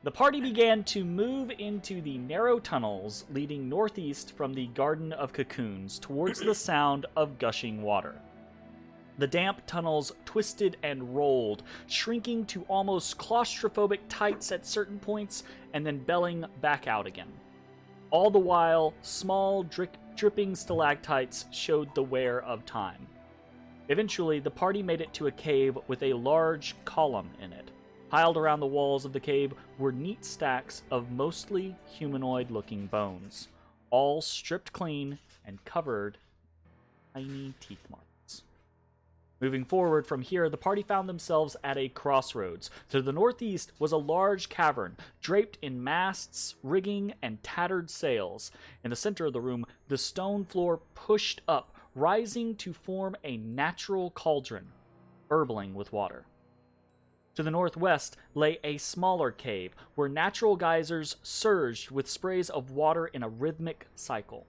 The party began to move into the narrow tunnels leading northeast from the Garden of Cocoons towards the sound of gushing water. The damp tunnels twisted and rolled, shrinking to almost claustrophobic tights at certain points and then belling back out again. All the while, small dripping stalactites showed the wear of time. Eventually, the party made it to a cave with a large column in it. Piled around the walls of the cave were neat stacks of mostly humanoid-looking bones, all stripped clean and covered in tiny teeth marks. Moving forward from here, the party found themselves at a crossroads. To the northeast was a large cavern, draped in masts, rigging, and tattered sails. In the center of the room, the stone floor pushed up, rising to form a natural cauldron, burbling with water. To the northwest lay a smaller cave, where natural geysers surged with sprays of water in a rhythmic cycle.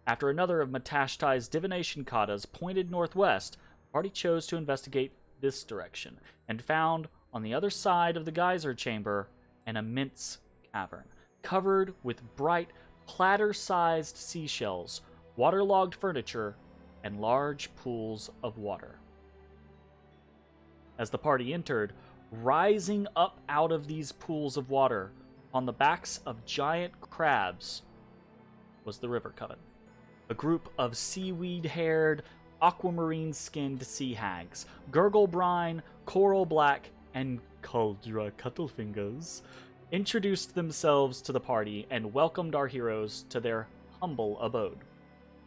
After another of Matashtai's divination katas pointed northwest, the party chose to investigate this direction, and found, on the other side of the geyser chamber, an immense cavern, covered with bright, platter-sized seashells, waterlogged furniture, and large pools of water. As the party entered, rising up out of these pools of water, on the backs of giant crabs, was the River Coven. A group of seaweed-haired, aquamarine-skinned sea hags, Gurgle Brine, Coral Black, and Cauldra Cuttlefingers, introduced themselves to the party and welcomed our heroes to their humble abode.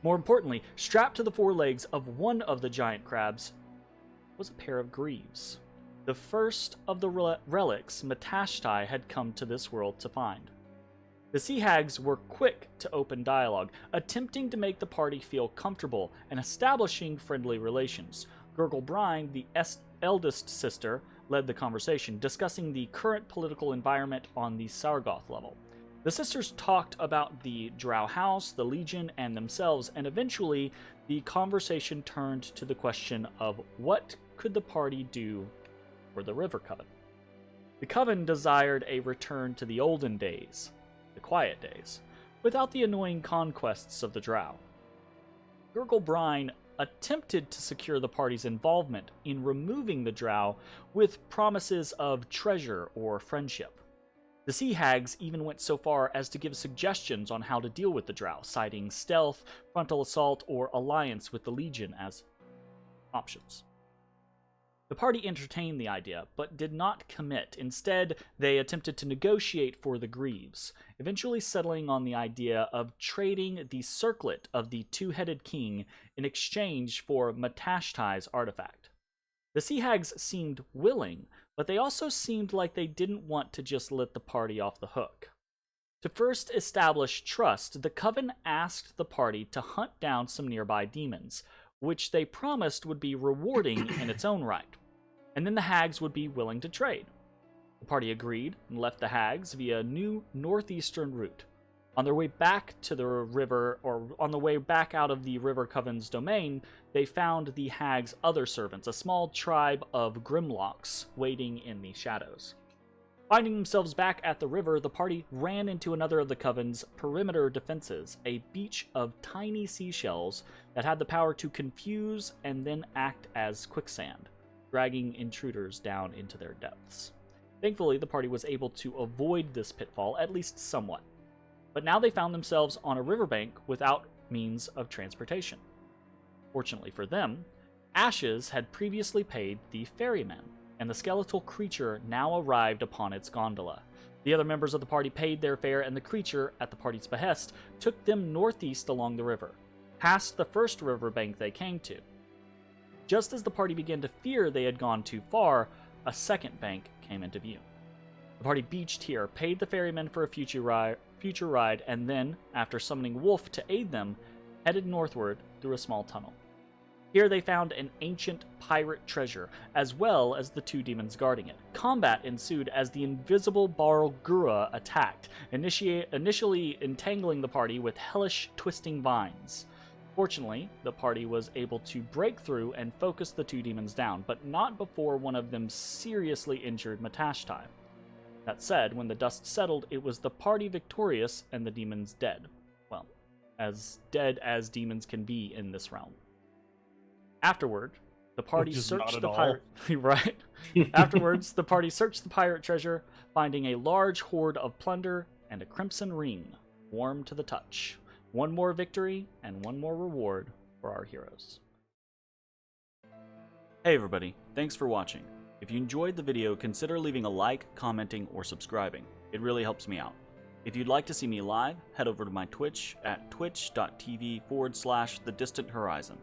More importantly, strapped to the forelegs of one of the giant crabs was a pair of greaves, the first of the relics Matashtai had come to this world to find. The sea hags were quick to open dialogue, attempting to make the party feel comfortable and establishing friendly relations. Gurgle Brine, the eldest sister, led the conversation, discussing the current political environment on the Sargoth level. The sisters talked about the Drow House, the Legion, and themselves, and eventually the conversation turned to the question of what could the party do for the River Coven. The Coven desired a return to the olden days, the quiet days, without the annoying conquests of the Drow. Gurgle Brine attempted to secure the party's involvement in removing the Drow with promises of treasure or friendship. The Sea Hags even went so far as to give suggestions on how to deal with the Drow, citing stealth, frontal assault, or alliance with the Legion as options. The party entertained the idea, but did not commit. Instead, they attempted to negotiate for the Greaves, eventually settling on the idea of trading the circlet of the two-headed king in exchange for Matashtai's artifact. The Sea Hags seemed willing, but they also seemed like they didn't want to just let the party off the hook. To first establish trust, the Coven asked the party to hunt down some nearby demons, which they promised would be rewarding in its own right, and then the Hags would be willing to trade. The party agreed and left the Hags via a new northeastern route. On their way back to the river, or on the way back out of the River Coven's domain, they found the Hags' other servants, a small tribe of Grimlocks, waiting in the shadows. Finding themselves back at the river, the party ran into another of the Coven's perimeter defenses, a beach of tiny seashells that had the power to confuse and then act as quicksand, dragging intruders down into their depths. Thankfully, the party was able to avoid this pitfall, at least somewhat. But now they found themselves on a riverbank without means of transportation. Fortunately for them, Ashes had previously paid the ferryman, and the skeletal creature now arrived upon its gondola. The other members of the party paid their fare, and the creature, at the party's behest, took them northeast along the river, past the first riverbank they came to. Just as the party began to fear they had gone too far, a second bank came into view. The party beached here, paid the ferryman for a future ride, and then, after summoning Wolf to aid them, headed northward through a small tunnel. Here they found an ancient pirate treasure, as well as the two demons guarding it. Combat ensued as the invisible Barlgura attacked, initially entangling the party with hellish twisting vines. Fortunately, the party was able to break through and focus the two demons down, but not before one of them seriously injured Matashtai. That said, when the dust settled, it was the party victorious and the demons dead. Well, as dead as demons can be in this realm. Afterward, the party searched the pirate... right? Afterwards, the party searched the pirate treasure, finding a large hoard of plunder and a crimson ring, warm to the touch. One more victory and one more reward for our heroes. Hey everybody, thanks for watching. If you enjoyed the video, consider leaving a like, commenting, or subscribing. It really helps me out. If you'd like to see me live, head over to my Twitch at twitch.tv/thedistanthorizon.